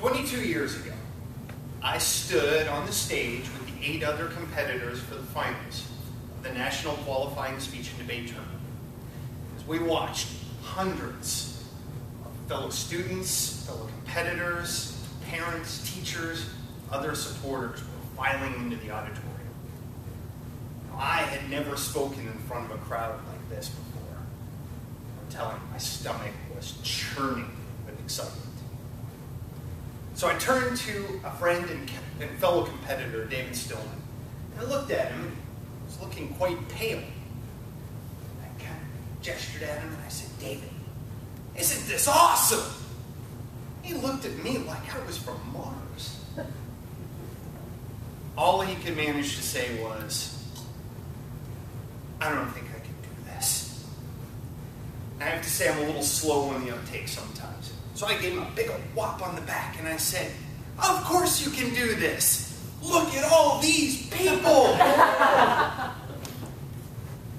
22 years ago, I stood on the stage with the 8 other competitors for the finals of the National Qualifying Speech and Debate Tournament. As we watched hundreds of fellow students, fellow competitors, parents, teachers, other supporters were filing into the auditorium. Now, I had never spoken in front of a crowd like this before. I'm telling you, my stomach was churning with excitement. So I turned to a friend and fellow competitor, David Stillman, and I looked at him, and he was looking quite pale. I kind of gestured at him and I said, "David, isn't this awesome?" He looked at me like I was from Mars. All he could manage to say was, "I don't think I can do this." I have to say I'm a little slow on the uptake sometimes. So I gave him a big old whop on the back and I said, "Of course you can do this. Look at all these people."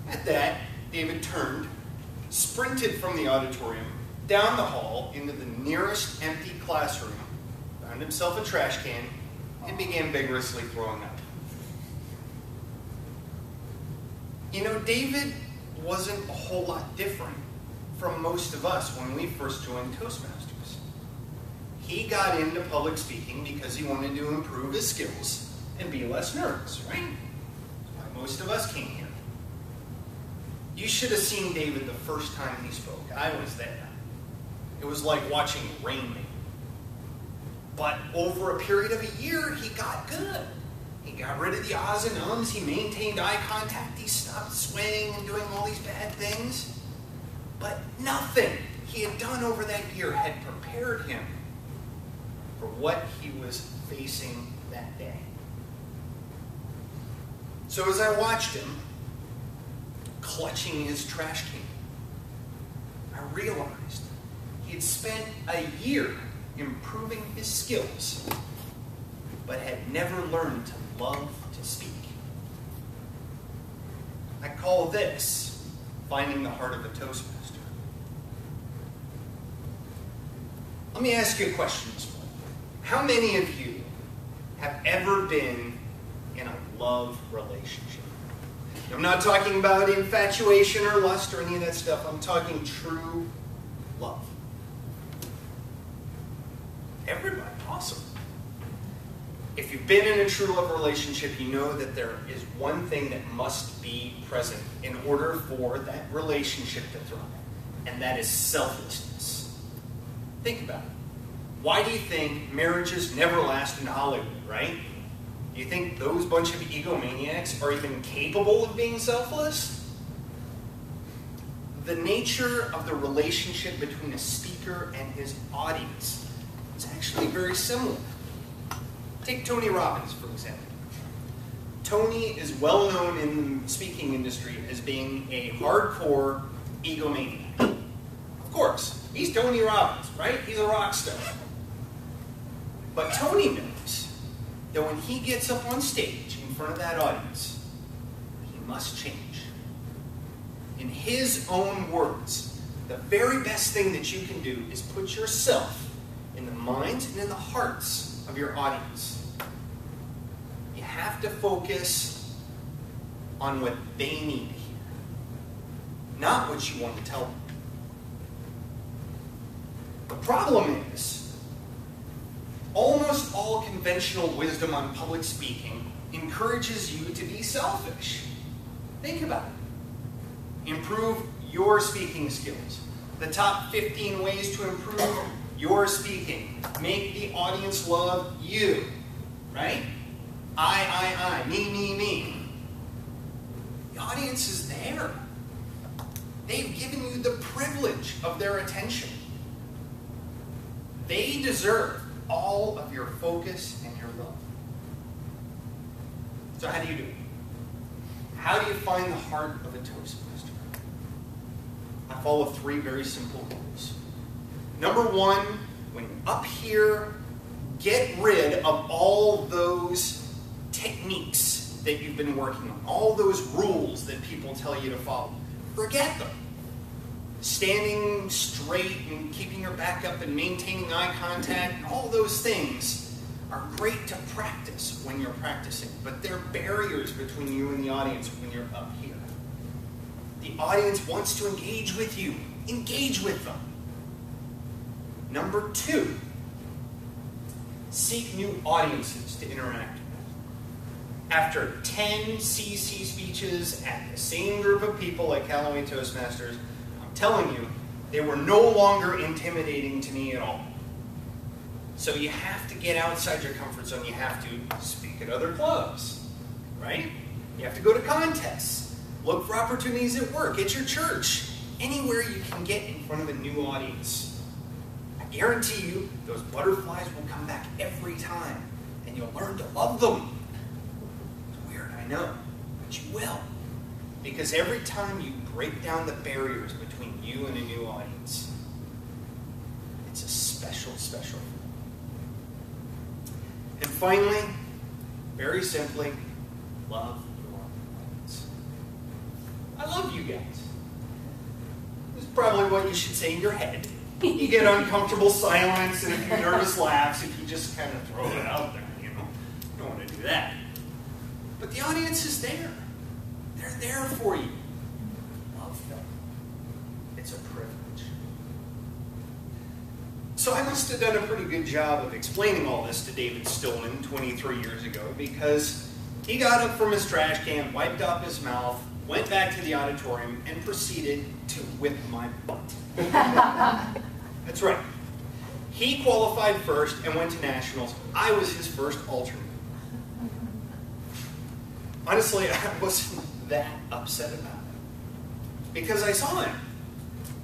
At that, David turned, sprinted from the auditorium, down the hall into the nearest empty classroom, found himself a trash can, and began vigorously throwing up. You know, David wasn't a whole lot different from most of us when we first joined Toastmasters. He got into public speaking because he wanted to improve his skills and be less nervous, right? That's why most of us came here. You should have seen David the first time he spoke. I was there. It was like watching Rain Man. But over a period of a year, he got good. He got rid of the ahs and ums. He maintained eye contact. He stopped swaying and doing all these bad things. But nothing he had done over that year had prepared him for what he was facing that day. So as I watched him clutching his trash can, I realized he had spent a year improving his skills, but had never learned to love to speak. I call this finding the heart of a Toastmaster. Let me ask you a question this morning. How many of you have ever been in a love relationship? I'm not talking about infatuation or lust or any of that stuff. I'm talking true love. Everybody, awesome. If you've been in a true love relationship, you know that there is one thing that must be present in order for that relationship to thrive, and that is selflessness. Think about it. Why do you think marriages never last in Hollywood, right? Do you think those bunch of egomaniacs are even capable of being selfless? The nature of the relationship between a speaker and his audience is actually very similar. Take Tony Robbins, for example. Tony is well known in the speaking industry as being a hardcore egomaniac. Of course, he's Tony Robbins, right? He's a rock star. But Tony knows that when he gets up on stage in front of that audience, he must change. In his own words, the very best thing that you can do is put yourself in the minds and in the hearts of your audience. You have to focus on what they need to hear, not what you want to tell them. The problem is, almost all conventional wisdom on public speaking encourages you to be selfish. Think about it. Improve your speaking skills. The top 15 ways to improve your speaking. Make the audience love you. Right? I, me. The audience is there. They've given you the privilege of their attention. They deserve all of your focus and your love. So how do you do it? How do you find the heart of a Toastmaster? I follow 3 very simple rules. Number 1, when you're up here, get rid of all those techniques that you've been working on, all those rules that people tell you to follow. Forget them. standing straight and keeping your back up and maintaining eye contact, and all those things are great to practice when you're practicing, but they're barriers between you and the audience when you're up here. The audience wants to engage with you. Engage with them. Number 2, seek new audiences to interact with. After 10 CC speeches at the same group of people at Callaway Toastmasters, I'm telling you, they were no longer intimidating to me at all. So you have to get outside your comfort zone. You have to speak at other clubs, right? You have to go to contests. Look for opportunities at work, at your church, anywhere you can get in front of a new audience. I guarantee you, those butterflies will come back every time, and you'll learn to love them. It's weird, I know, but you will. Because every time you break down the barriers between you and a new audience, it's a special, special feeling. And finally, very simply, love your audience. I love you guys. This is probably what you should say in your head. You get uncomfortable silence and a few nervous laughs if you just kind of throw it out there, you know. You don't want to do that. But the audience is there. They're there for you. Love them. It's a privilege. So I must have done a pretty good job of explaining all this to David Stillman 23 years ago, because he got up from his trash can, wiped off his mouth, went back to the auditorium, and proceeded to whip my butt. That's right. He qualified first and went to nationals. I was his first alternate. Honestly, I wasn't that upset about it, because I saw him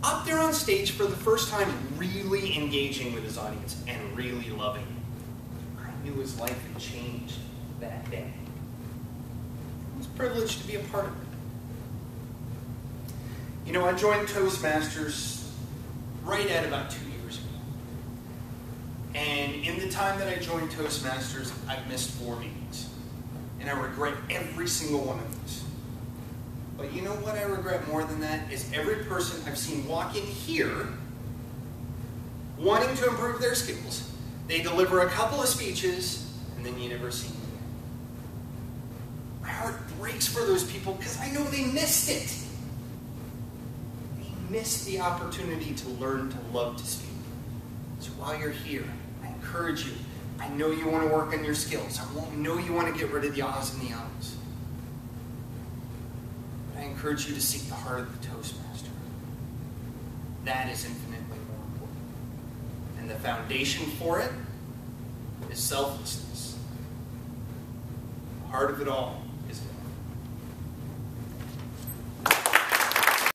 up there on stage for the first time, really engaging with his audience and really loving it. I knew his life had changed that day. I was privileged to be a part of it. You know, I joined Toastmasters right at about 2 years ago. And in the time that I joined Toastmasters, I've missed 4 meetings. And I regret every single one of these. But you know what I regret more than that is every person I've seen walk in here wanting to improve their skills. They deliver a couple of speeches, and then you never see them again. My heart breaks for those people because I know they missed it. They missed the opportunity to learn to love to speak. So while you're here, I encourage you. I know you want to work on your skills. I know you want to get rid of the ahs and the ums. I encourage you to seek the heart of the Toastmaster. That is infinitely more important. And the foundation for it is selflessness. The heart of it all